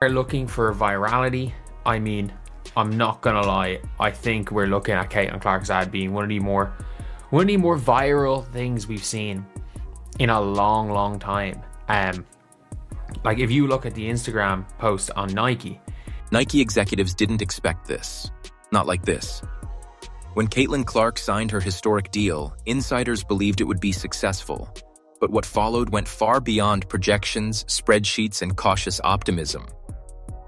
are looking for virality, I mean, I'm not gonna lie, I think we're looking at Caitlin Clark's ad being one of the more viral things we've seen in a long time. Like if you look at the Instagram post on Nike executives didn't expect this. Not like this. When Caitlin Clark signed her historic deal, insiders believed it would be successful. But what followed went far beyond projections, spreadsheets, and cautious optimism.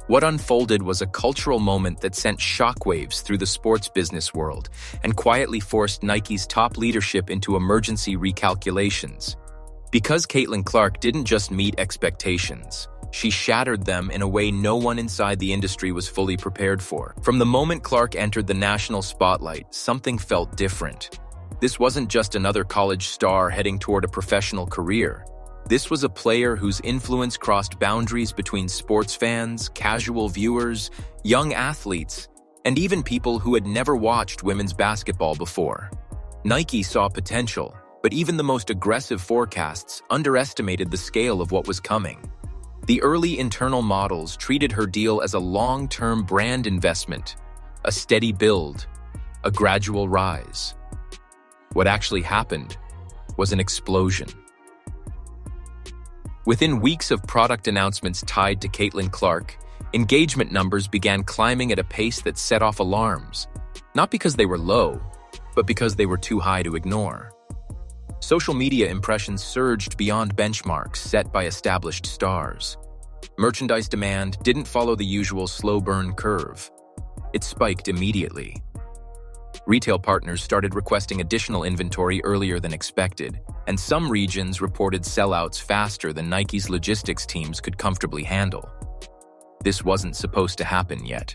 What unfolded was a cultural moment that sent shockwaves through the sports business world and quietly forced Nike's top leadership into emergency recalculations. Because Caitlin Clark didn't just meet expectations, she shattered them in a way no one inside the industry was fully prepared for. From the moment Clark entered the national spotlight, something felt different. This wasn't just another college star heading toward a professional career. This was a player whose influence crossed boundaries between sports fans, casual viewers, young athletes, and even people who had never watched women's basketball before. Nike saw potential, but even the most aggressive forecasts underestimated the scale of what was coming. The early internal models treated her deal as a long-term brand investment, a steady build, a gradual rise. What actually happened was an explosion. Within weeks of product announcements tied to Caitlin Clark, engagement numbers began climbing at a pace that set off alarms, not because they were low, but because they were too high to ignore. Social media impressions surged beyond benchmarks set by established stars. Merchandise demand didn't follow the usual slow burn curve. It spiked immediately. Retail partners started requesting additional inventory earlier than expected, and some regions reported sellouts faster than Nike's logistics teams could comfortably handle. This wasn't supposed to happen yet.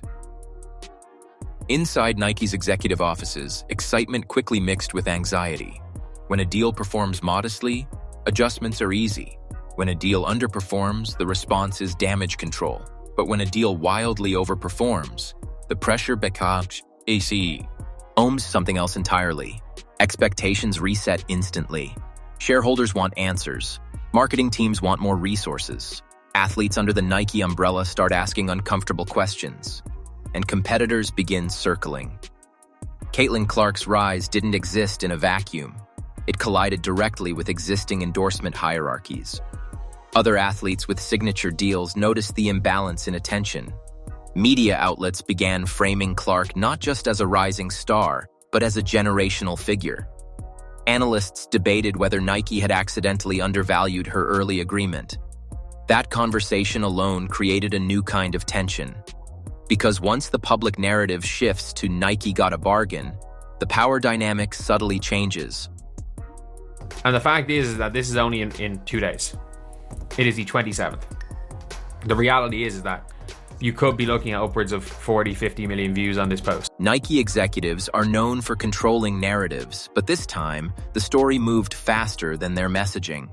Inside Nike's executive offices, excitement quickly mixed with anxiety. When a deal performs modestly, adjustments are easy. When a deal underperforms, the response is damage control. But when a deal wildly overperforms, the pressure becomes something else entirely. Expectations reset instantly. Shareholders want answers. Marketing teams want more resources. Athletes under the Nike umbrella start asking uncomfortable questions. And competitors begin circling. Caitlin Clark's rise didn't exist in a vacuum. It collided directly with existing endorsement hierarchies. Other athletes with signature deals noticed the imbalance in attention. Media outlets began framing Clark not just as a rising star, but as a generational figure. Analysts debated whether Nike had accidentally undervalued her early agreement. That conversation alone created a new kind of tension. Because once the public narrative shifts to Nike got a bargain, the power dynamic subtly changes. And the fact is that this is only in 2 days. It is the 27th. The reality is that you could be looking at upwards of 40-50 million views on this post. Nike executives are known for controlling narratives, but this time, the story moved faster than their messaging.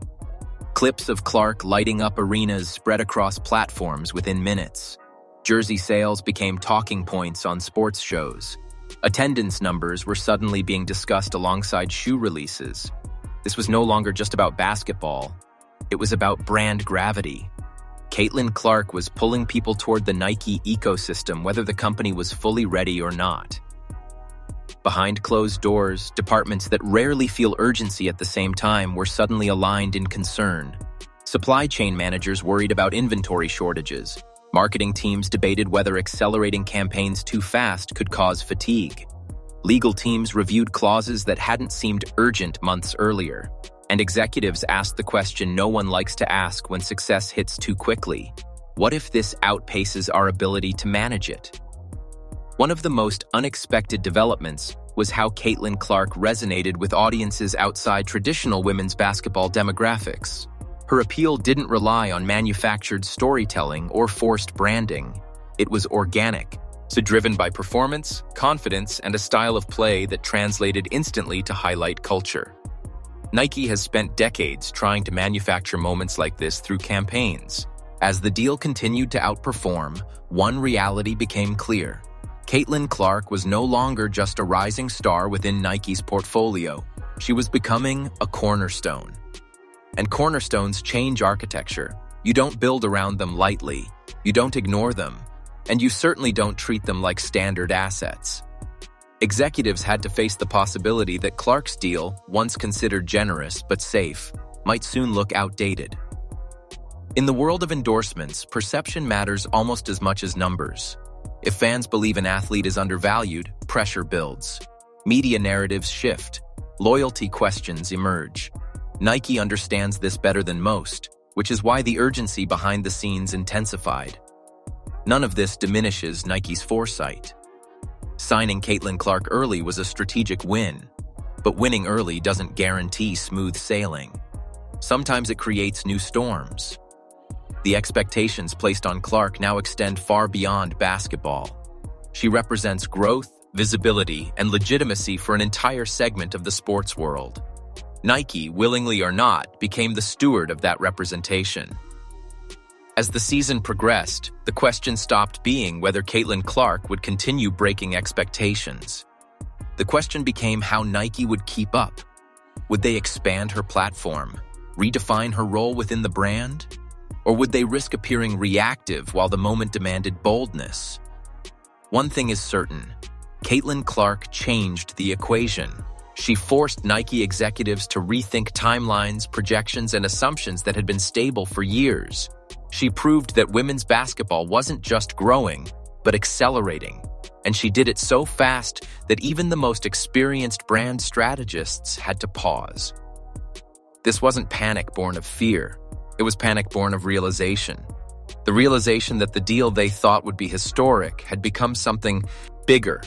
Clips of Clark lighting up arenas spread across platforms within minutes. Jersey sales became talking points on sports shows. Attendance numbers were suddenly being discussed alongside shoe releases. This was no longer just about basketball. It was about brand gravity. Caitlin Clark was pulling people toward the Nike ecosystem, whether the company was fully ready or not. Behind closed doors, departments that rarely feel urgency at the same time were suddenly aligned in concern. Supply chain managers worried about inventory shortages. Marketing teams debated whether accelerating campaigns too fast could cause fatigue. Legal teams reviewed clauses that hadn't seemed urgent months earlier. And executives asked the question no one likes to ask when success hits too quickly. What if this outpaces our ability to manage it? One of the most unexpected developments was how Caitlin Clark resonated with audiences outside traditional women's basketball demographics. Her appeal didn't rely on manufactured storytelling or forced branding. It was organic, so driven by performance, confidence, and a style of play that translated instantly to highlight culture. Nike has spent decades trying to manufacture moments like this through campaigns. As the deal continued to outperform, one reality became clear. Caitlin Clark was no longer just a rising star within Nike's portfolio. She was becoming a cornerstone. And cornerstones change architecture. You don't build around them lightly, you don't ignore them, and you certainly don't treat them like standard assets. Executives had to face the possibility that Clark's deal, once considered generous but safe, might soon look outdated. In the world of endorsements, perception matters almost as much as numbers. If fans believe an athlete is undervalued, pressure builds. Media narratives shift. Loyalty questions emerge. Nike understands this better than most, which is why the urgency behind the scenes intensified. None of this diminishes Nike's foresight. Signing Caitlin Clark early was a strategic win, but winning early doesn't guarantee smooth sailing. Sometimes it creates new storms. The expectations placed on Clark now extend far beyond basketball. She represents growth, visibility, and legitimacy for an entire segment of the sports world. Nike, willingly or not, became the steward of that representation. As the season progressed, the question stopped being whether Caitlin Clark would continue breaking expectations. The question became how Nike would keep up. Would they expand her platform, redefine her role within the brand? Or would they risk appearing reactive while the moment demanded boldness? One thing is certain, Caitlin Clark changed the equation. She forced Nike executives to rethink timelines, projections, and assumptions that had been stable for years. She proved that women's basketball wasn't just growing, but accelerating. And she did it so fast that even the most experienced brand strategists had to pause. This wasn't panic born of fear. It was panic born of realization. The realization that the deal they thought would be historic had become something bigger,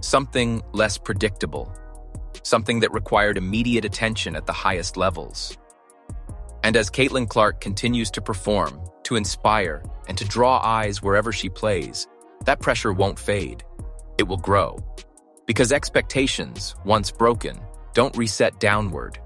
something less predictable, something that required immediate attention at the highest levels. And as Caitlin Clark continues to perform, to inspire, and to draw eyes wherever she plays, that pressure won't fade. It will grow. Because expectations, once broken, don't reset downward.